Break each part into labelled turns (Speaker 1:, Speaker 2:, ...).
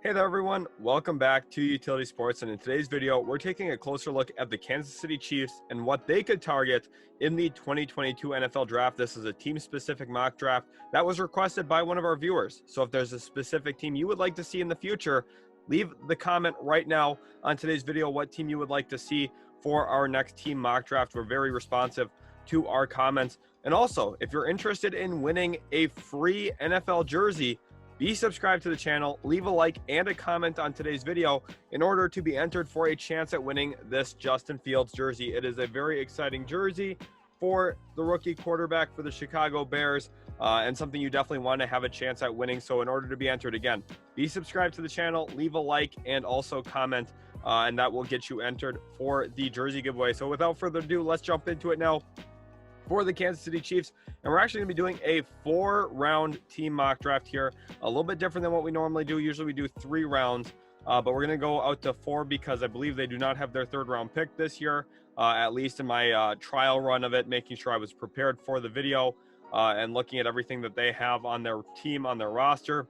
Speaker 1: Hey there everyone, welcome back to Utility Sports, and in today's video we're taking a closer look at the Kansas City Chiefs and what they could target in the 2022 NFL Draft. This is a team-specific mock draft that was requested by one of our viewers. So if there's a specific team you would like to see in the future, leave the comment right now on today's video what team you would like to see for our next team mock draft. We're very responsive to our comments. And also, if you're interested in winning a free NFL jersey, be subscribed to the channel, leave a like and a comment on today's video in order to be entered for a chance at winning this Justin Fields jersey. It is a very exciting jersey for the rookie quarterback for the Chicago Bears, and something you definitely want to have a chance at winning. So in order to be entered, again, be subscribed to the channel, leave a like, and also comment, and that will get you entered for the jersey giveaway. So without further ado, let's jump into it now for the Kansas City Chiefs. And we're actually going to be doing a 4-round team mock draft here, a little bit different than what we normally do. Usually we do 3 rounds, but we're going to go out to 4 because I believe they do not have their 3rd round pick this year, at least in my trial run of it, making sure I was prepared for the video and looking at everything that they have on their team, on their roster.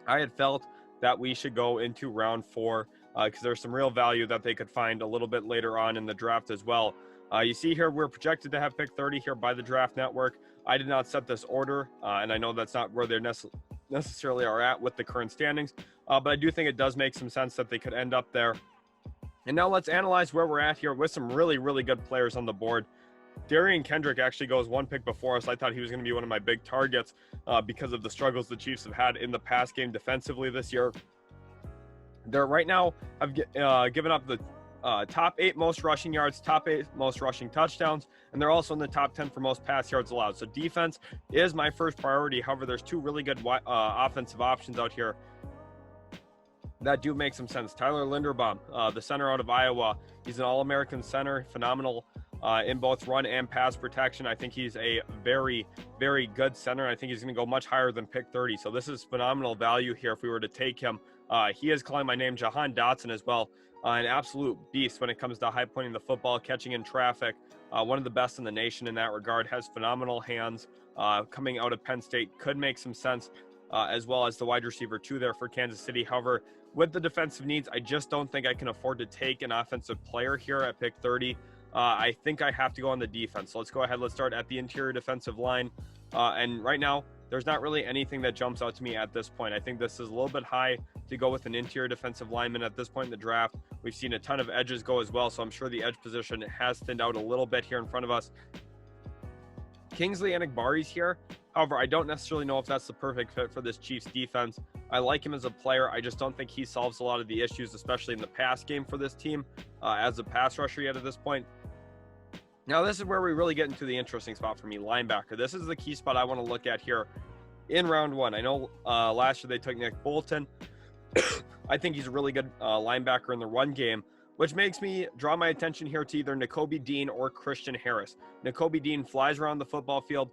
Speaker 1: I had felt that we should go into round 4 because there's some real value that they could find a little bit later on in the draft as well. You see here, we're projected to have pick 30 here by the Draft Network. I did not set this order, and I know that's not where they necessarily are at with the current standings, but I do think it does make some sense that they could end up there. And now let's analyze where we're at here with some really, really good players on the board. Darian Kendrick actually goes 1 pick before us. I thought he was going to be one of my big targets because of the struggles the Chiefs have had in the pass game defensively this year. They're right now have given up the top 8 most rushing yards, top 8 most rushing touchdowns, and they're also in the top 10 for most pass yards allowed. So defense is my first priority. However, there's 2 really good offensive options out here that do make some sense. Tyler Linderbaum, the center out of Iowa, he's an All-American center, phenomenal in both run and pass protection. I think he's a very, very good center. I think he's going to go much higher than pick 30. So this is phenomenal value here if we were to take him. He is calling my name, Jahan Dotson, as well. An absolute beast when it comes to high pointing the football, catching in traffic. One of the best in the nation in that regard. Has phenomenal hands. Coming out of Penn State, could make some sense, as well as the wide receiver 2 there for Kansas City. However, with the defensive needs, I just don't think I can afford to take an offensive player here at pick 30. I think I have to go on the defense. So let's go ahead. Let's start at the interior defensive line. And right now, there's not really anything that jumps out to me at this point. I think this is a little bit high to go with an interior defensive lineman at this point in the draft. We've seen a ton of edges go as well, so I'm sure the edge position has thinned out a little bit here in front of us. Kingsley Enagbari's here. However, I don't necessarily know if that's the perfect fit for this Chiefs defense. I like him as a player. I just don't think he solves a lot of the issues, especially in the pass game for this team as a pass rusher yet at this point. Now, this is where we really get into the interesting spot for me, linebacker. This is the key spot I want to look at here in round 1. I know last year they took Nick Bolton. I think he's a really good linebacker in the run game, which makes me draw my attention here to either Nakobe Dean or Christian Harris. Nakobe Dean flies around the football field,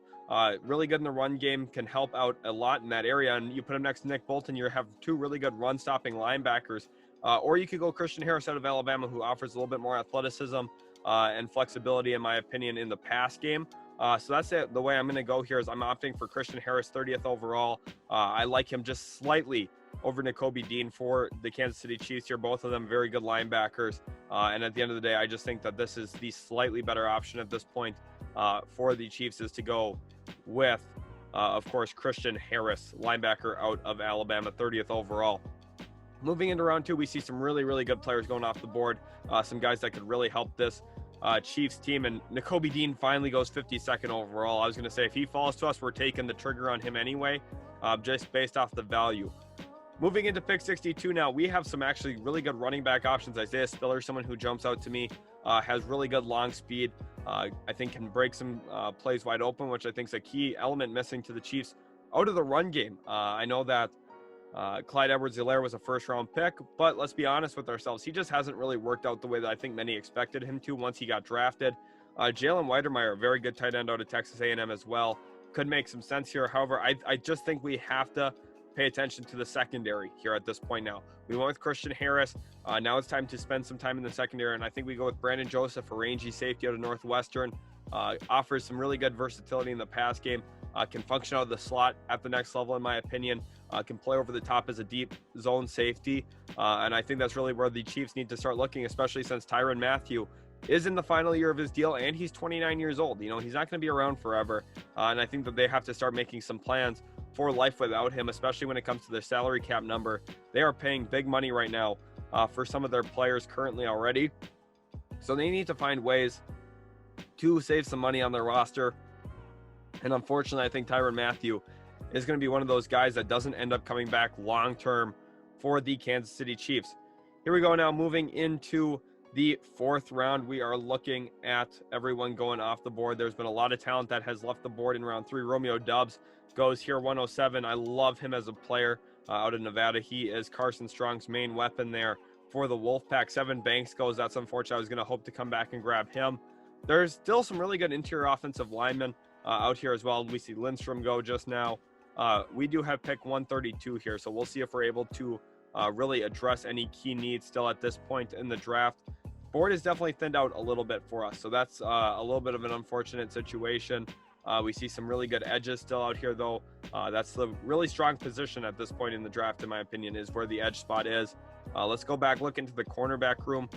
Speaker 1: really good in the run game, can help out a lot in that area. And you put him next to Nick Bolton, you have 2 really good run-stopping linebackers. Or you could go Christian Harris out of Alabama, who offers a little bit more athleticism and flexibility, in my opinion, in the pass game. So that's it. The way I'm going to go here is I'm opting for Christian Harris, 30th overall. I like him just slightly over Nakobe Dean for the Kansas City Chiefs here. Both of them very good linebackers. And at the end of the day, I just think that this is the slightly better option at this point for the Chiefs, is to go with, of course, Christian Harris, linebacker out of Alabama, 30th overall. Moving into round 2, we see some really, really good players going off the board. Some guys that could really help this Chiefs team. And Nakobe Dean finally goes 52nd overall. I was going to say, if he falls to us, we're taking the trigger on him anyway, just based off the value. Moving into pick 62 now, we have some actually really good running back options. Isaiah Spiller, someone who jumps out to me, has really good long speed. I think can break some plays wide open, which I think is a key element missing to the Chiefs out of the run game. I know that Clyde Edwards-Helaire was a 1st-round pick, but let's be honest with ourselves. He just hasn't really worked out the way that I think many expected him to once he got drafted. Jalen Weidermeyer, a very good tight end out of Texas A&M as well. Could make some sense here. However, I just think we have to pay attention to the secondary here at this point now. We went with Christian Harris. Now it's time to spend some time in the secondary, and I think we go with Brandon Joseph, a rangy safety out of Northwestern. Offers some really good versatility in the pass game. Can function out of the slot at the next level, in my opinion. can play over the top as a deep zone safety. And I think that's really where the Chiefs need to start looking, especially since Tyrann Mathieu is in the final year of his deal and he's 29 years old. You know, he's not going to be around forever. And I think that they have to start making some plans for life without him, especially when it comes to their salary cap number. They are paying big money right now for some of their players currently already. So they need to find ways to save some money on their roster. And unfortunately, I think Tyrann Mathieu is going to be one of those guys that doesn't end up coming back long-term for the Kansas City Chiefs. Here we go now, moving into the fourth round. We are looking at everyone going off the board. There's been a lot of talent that has left the board in round 3. Romeo Doubs goes here, 107. I love him as a player out of Nevada. He is Carson Strong's main weapon there for the Wolfpack. Sevyn Banks goes. That's unfortunate. I was going to hope to come back and grab him. There's still some really good interior offensive linemen out here as well. We see Lindstrom go just now. We do have pick 132 here, so we'll see if we're able to really address any key needs still at this point in the draft. Board is definitely thinned out a little bit for us, so that's a little bit of an unfortunate situation. We see some really good edges still out here, though. That's the really strong position at this point in the draft, in my opinion, is where the edge spot is. Let's go back, look into the cornerback room.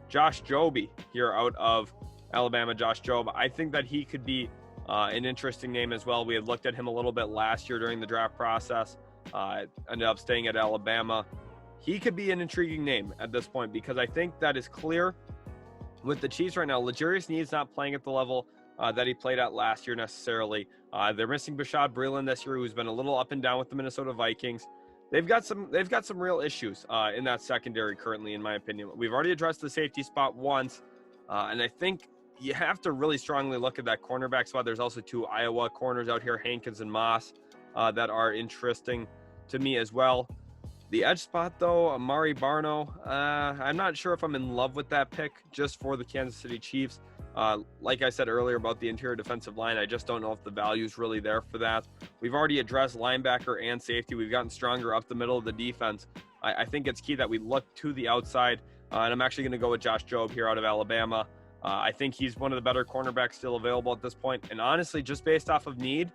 Speaker 1: Josh Jobe here out of Alabama. Josh Jobe, I think that he could be an interesting name as well. We had looked at him a little bit last year during the draft process. Ended up staying at Alabama. He could be an intriguing name at this point because I think that is clear with the Chiefs right now. L'Jarius Sneed's not playing at the level that he played at last year necessarily. They're missing Bashaud Breeland this year, who's been a little up and down with the Minnesota Vikings. They've got some real issues in that secondary currently, in my opinion. We've already addressed the safety spot once, and I think you have to really strongly look at that cornerback spot. There's also 2 Iowa corners out here, Hankins and Moss, that are interesting to me as well. The edge spot, though, Amari Barno, I'm not sure if I'm in love with that pick just for the Kansas City Chiefs. Like I said earlier about the interior defensive line, I just don't know if the value is really there for that. We've already addressed linebacker and safety. We've gotten stronger up the middle of the defense. I think it's key that we look to the outside, and I'm actually going to go with Josh Jobe here out of Alabama. I think he's one of the better cornerbacks still available at this point. And honestly, just based off of need,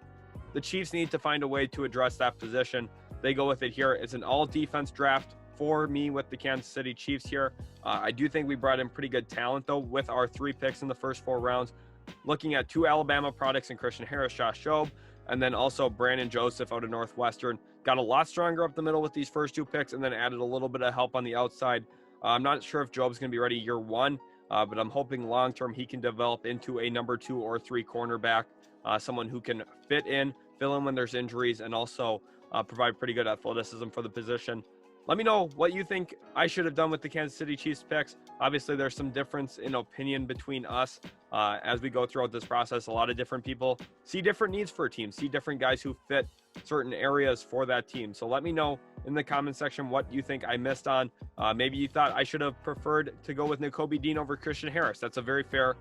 Speaker 1: the Chiefs need to find a way to address that position. They go with it here. It's an all-defense draft for me with the Kansas City Chiefs here. I do think we brought in pretty good talent, though, with our 3 picks in the first 4 rounds. Looking at 2 Alabama products in Christian Harris, Josh Jobe, and then also Brandon Joseph out of Northwestern. Got a lot stronger up the middle with these first 2 picks and then added a little bit of help on the outside. I'm not sure if Jobe's going to be ready year 1, but I'm hoping long-term he can develop into a number 2 or 3 cornerback, someone who can fit in, fill in when there's injuries, and also provide pretty good athleticism for the position. Let me know what you think I should have done with the Kansas City Chiefs picks. Obviously, there's some difference in opinion between us as we go throughout this process. A lot of different people see different needs for a team, see different guys who fit certain areas for that team. So let me know in the comment section what you think I missed on. Maybe you thought I should have preferred to go with Nakobe Dean over Christian Harris. That's a very fair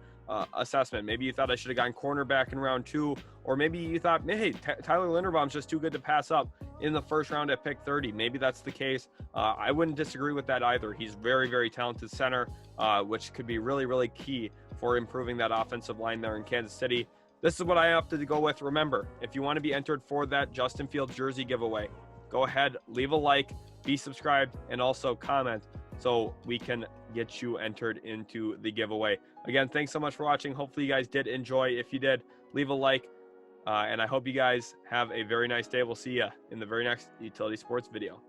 Speaker 1: assessment. Maybe you thought I should have gone cornerback in round 2, or maybe you thought, hey, Tyler Linderbaum's just too good to pass up in the first round at pick 30. Maybe that's the case. I wouldn't disagree with that either. He's very, very talented center, which could be really, really key for improving that offensive line there in Kansas City. This is what I opted to go with. Remember, if you want to be entered for that Justin Fields jersey giveaway, go ahead, leave a like, be subscribed, and also comment so we can get you entered into the giveaway. Again, thanks so much for watching. Hopefully you guys did enjoy. If you did, leave a like, and I hope you guys have a very nice day. We'll see you in the very next Utility Sports video.